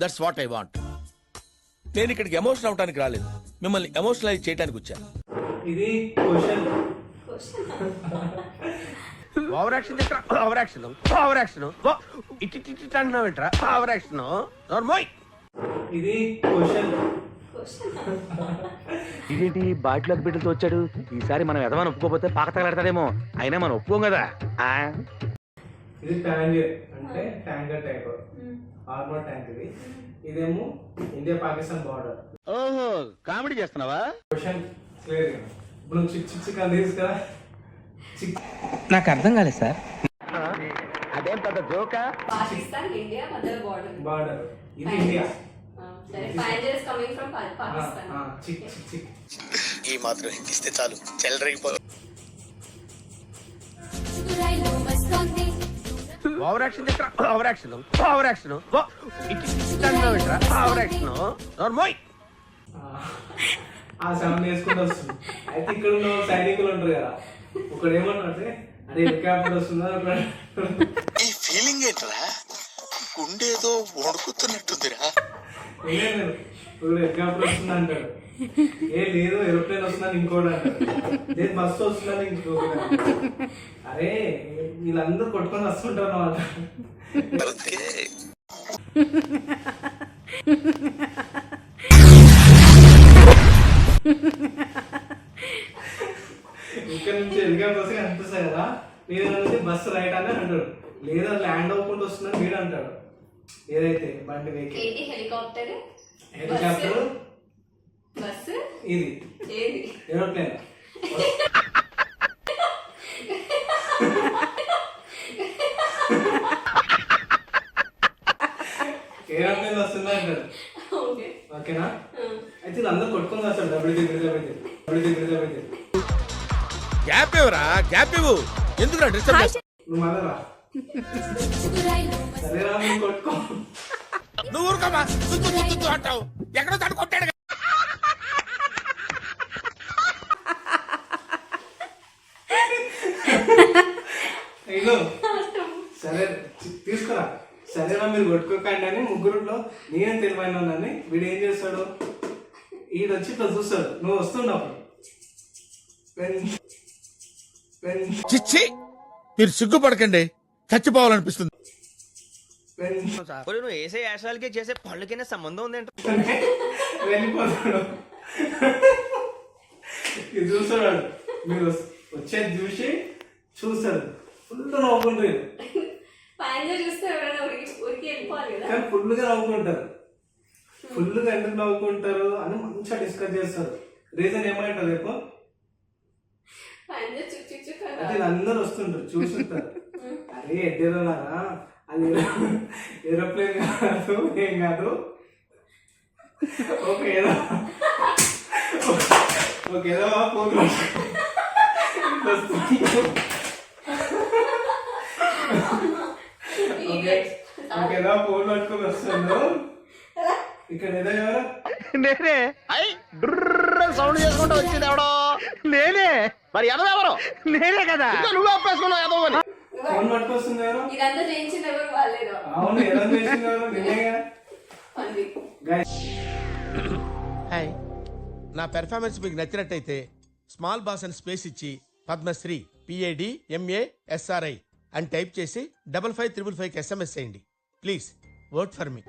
That's what I want. నేను ఇక్కడికి emotion అవడానికి రాలేదు, మిమ్మల్ని ఎమోషనలైజ్ చేయడానికి వచ్చాను. ఇది question. Over action over action over action ఇటు అంటున్నావు ఏంట్రా? ఓవర్ యాక్షన్ నోర్మోయ్. ఇది క్వశ్చన్. ఇదేంటి బాటిలోకి బిడ్డలతో వచ్చాడు? ఈసారి మనం ఎదమని ఒప్పుకోపోతే పాక తగలాడతాడేమో. అయినా మనం ఒప్పుకోం కదా. ఇది ట్యాంగర్ అంటే ట్యాంగర్ టైప్ ఆర్మర్ ట్యాంక్. ఇది ఇదేమో ఇండియా పాకిస్తాన్ బార్డర్. ఓహో, కామెడీ చేస్తున్నావా? Question clear. ఇప్పుడు చిక్ చిక్ చిక్ అని తీసుకురా. నాకు అర్థం కాలేదు సార్. అదేం పెద్ద జోకా? పాకిస్తాన్ ఇండియా మధ్య బార్డర్. బార్డర్ ఇది ఇండియా. సరే, Pioneer is coming from Pakistan. Chick chick chick. ఈ మాత్రం ఇస్తే చాలు, చెల్లరగిపోతుంది. Over action over action over action ఇటు అంటున్నావు ఏంట్రా? ఓవర్ యాక్షన్ నోర్మోయ్. ఆ సౌండ్ వేసుకుంటూ వస్తుంది. అయితే ఇక్కడ ఉన్న సైనికులు ఉంటారు కదా, ఒకడు ఏమన్నాడంటే అదే హెలికాప్టర్ వస్తుందా. ఈ ఫీలింగ్ ఏంట్రా? గుండేదో వణుకుతున్నట్టుందిరా. ఇప్పుడు హెలికాప్టర్ వస్తుంది అంటాడు. ఏ లేదు ఏరోప్లేన్ వస్తుందని ఇంకోటి అంటాడు. లేదు బస్సు వస్తుందని ఇంకోటి అంటాడు. అరే వీళ్ళందరూ కొట్టుకొని వస్తుంటారు అన్నమాట. ఇక్కడ నుంచి హెలికాప్టర్ వస్తే కనిపిస్తాయి కదా, నేను నుంచి బస్సు రైట్ అని అంటాడు. లేదా ల్యాండ్ అవ్వకుండా వస్తుందని వీడు అంటాడు. ఏదైతే బండి వెహికల్. ఏంటి హెలికాప్టర్? Helicopter bus. ఇది ఏది? ఏరోప్లేన్. ఏరోప్లేన్ వస్తుందా అంటాడు. ఓకేనా? అయితే వీళ్ళందరూ కొట్టుకొని వస్తాడు. డబ్ల్యూ గ్యాప్ ఇవ్వరా, గ్యాప్ ఇవ్వు. ఎందుకు డిస్టర్బ్ చేస్తావు? నువ్వు మళ్ళా రా. సరేరా నువ్వు కొట్టుకో. నువ్వు ఊరుకోమా, అంటావు. ఎక్కడో తను కొట్టాడు. ఇగో సరే తీసుకురా. సరేనా మీరు కొట్టుకోకండి అని ముగ్గురులో నేనే తెలివైనానని వీడు ఏం చేస్తాడు, ఈడొచ్చి ఇట్లా చూస్తాడు. నువ్వు వస్తున్నావు. చిచ్చి, మీరు సిగ్గుపడకండి, చచ్చిపోవాలనిపిస్తుంది. నువ్వు వేసే యాశాలకి చేసే పళ్ళకైనా సంబంధం ఉందేంట. వెళ్ళిపోతాడు. ఇది చూస్తాడు. మీరు వచ్చేది చూసి చూస్తాడు. ఫుల్ నవ్వుకుంటారు. Pioneer చూస్తే ఎవరైనా ఊరికి వెళ్ళిపోవాలి కదా. కానీ ఫుల్గా నవ్వుకుంటారు. ఫుల్గా ఎందుకు నవ్వుకుంటారు అని మంచిగా డిస్కస్ చేస్తారు. రీజన్ ఏమంటారు రేపు? Pioneer చుక్ చుక్ చుక్ అంటే అందరూ వస్తుంటారు చూస్తుంటారు. అరే ఎడ్డేదోలారా, అది ఏరోప్లేన్ కాదు, ఏం కాదు. ఏదో ఫోన్ ఏదో ఫోన్ పట్టుకొని వస్తుందో. ఇక్కడ ఏదో ఎవరు నేనే సౌండ్ చేసుకుంటూ వచ్చింది ఎవడో. నేనే మరి ఎదవెవరు? నేనే కదా. నువ్వు ఆపేసుకున్నావు ఎదవ అని. ఫోన్ పట్టుకొస్తుంది ఎవరు? ఇదంతా చేయించింది ఎవరు? వాళ్ళేదో. అవును, ఎలా చేసింది ఎవరు? నేనేగా. హాయ్, నా పెర్ఫార్మెన్స్ మీకు నచ్చినట్టయితే స్మాల్ బాస్ అని స్పేస్ ఇచ్చి పద్మశ్రీ PADMASRI అని టైప్ చేసి 5555 SMS చేయండి. Please vote for me.